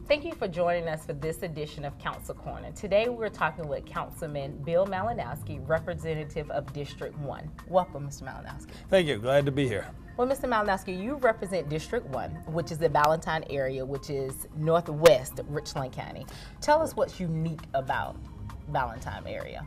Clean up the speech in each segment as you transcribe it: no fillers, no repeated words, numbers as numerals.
Thank you for joining us for this edition of Council Corner. Today we're talking with Councilman Bill Malinowski, representative of District 1. Welcome, Mr. Malinowski. Thank you. Glad to be here. Well, Mr. Malinowski, you represent District 1, which is the Ballantyne area, which is northwest of Richland County. Tell us what's unique about Ballantyne area.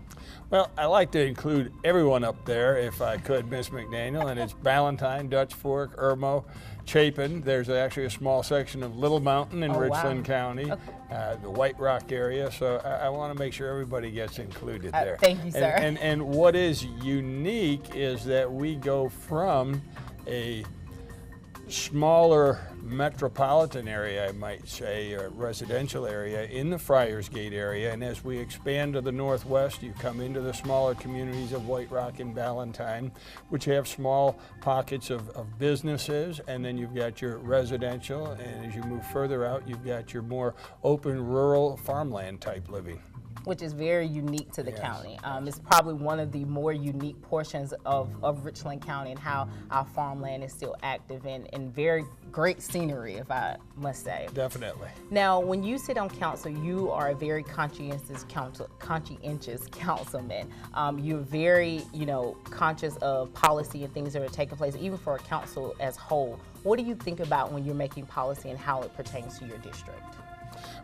Well, I like to include everyone up there, if I could, Ms. McDaniel, and it's Ballantyne, Dutch Fork, Irmo, Chapin. There's actually a small section of Little Mountain in Richland County, the White Rock area, so I want to make sure everybody gets included there. Thank you, sir. And what is unique is that we go from a smaller metropolitan area, I might say, or residential area in the Friars Gate area, and as we expand to the northwest, you come into the smaller communities of White Rock and Ballantyne, which have small pockets of businesses, and then you've got your residential, and as you move further out, you've got your more open rural farmland type living, which is very unique to the county. It's probably one of the more unique portions of Richland County and how our farmland is still active and very great scenery, if I must say. Definitely. Now, when you sit on council, you are a very conscientious councilman. You're very, conscious of policy and things that are taking place, even for a council as whole. What do you think about when you're making policy and how it pertains to your district?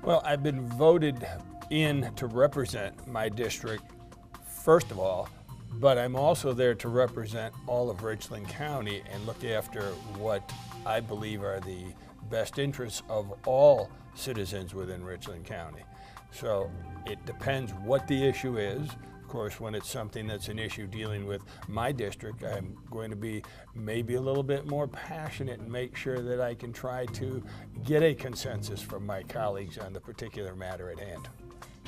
Well, I've been voted in to represent my district, first of all, but I'm also there to represent all of Richland County and look after what I believe are the best interests of all citizens within Richland County. So it depends what the issue is. Of course, when it's something that's an issue dealing with my district, I'm going to be maybe a little bit more passionate and make sure that I can try to get a consensus from my colleagues on the particular matter at hand.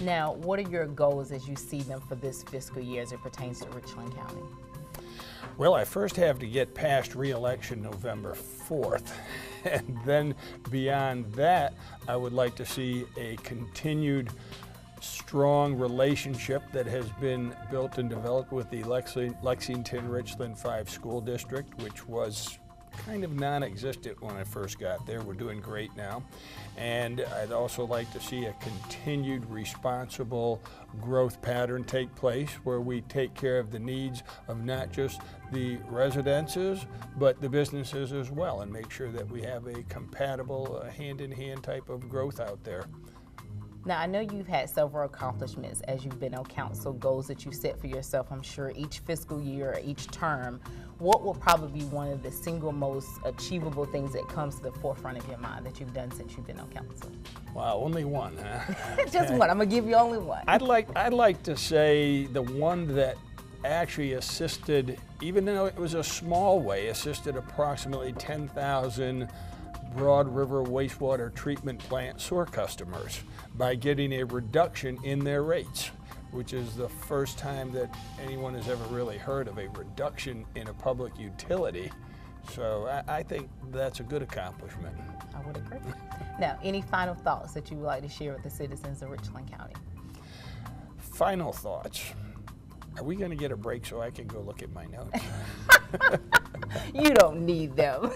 Now, what are your goals as you see them for this fiscal year as it pertains to Richland County? Well, I first have to get past re-election November 4th. And then beyond that, I would like to see a continued strong relationship that has been built and developed with the Lexington-Richland 5 school district, which was kind of non-existent when I first got there. We're doing great now. And I'd also like to see a continued responsible growth pattern take place where we take care of the needs of not just the residences, but the businesses as well, and make sure that we have a compatible hand-in-hand type of growth out there. Now, I know you've had several accomplishments as you've been on council, goals that you set for yourself, I'm sure, each fiscal year or each term. What will probably be one of the single most achievable things that comes to the forefront of your mind that you've done since you've been on council? Wow, only one, huh? Just one. I'm going to give you only one. I'd like to say the one that actually assisted, even though it was a small way, assisted approximately 10,000 Broad River wastewater treatment plant sewer customers by getting a reduction in their rates, which is the first time that anyone has ever really heard of a reduction in a public utility. So I think that's a good accomplishment. I would agree. Now, any final thoughts that you would like to share with the citizens of Richland County? Final thoughts. Are we going to get a break so I can go look at my notes? You don't need them.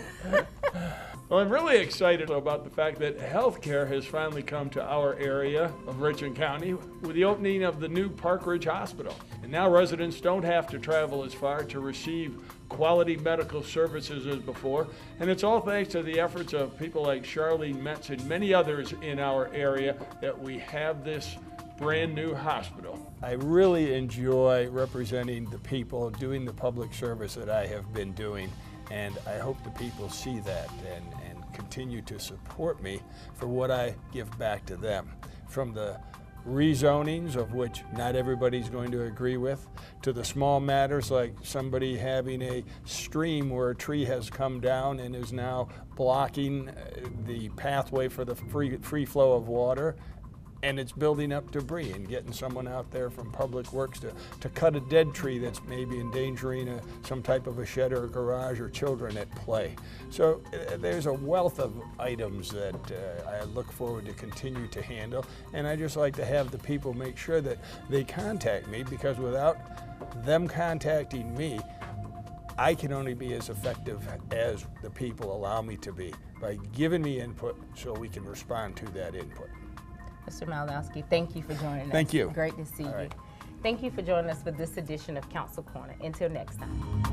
Well, I'm really excited about the fact that healthcare has finally come to our area of Richland County with the opening of the new Park Ridge Hospital. And now residents don't have to travel as far to receive quality medical services as before. And it's all thanks to the efforts of people like Charlene Metz and many others in our area that we have this brand new hospital. I really enjoy representing the people, doing the public service that I have been doing. And I hope the people see that and continue to support me for what I give back to them. From the rezonings, of which not everybody's going to agree with, to the small matters like somebody having a stream where a tree has come down and is now blocking the pathway for the free flow of water, and it's building up debris, and getting someone out there from Public Works to cut a dead tree that's maybe endangering some type of a shed or a garage or children at play. So there's a wealth of items that I look forward to continue to handle, and I just like to have the people make sure that they contact me, because without them contacting me, I can only be as effective as the people allow me to be by giving me input so we can respond to that input. Mr. Malinowski, thank you for joining us. Thank you. Great to see you. Right. Thank you for joining us for this edition of Council Corner. Until next time.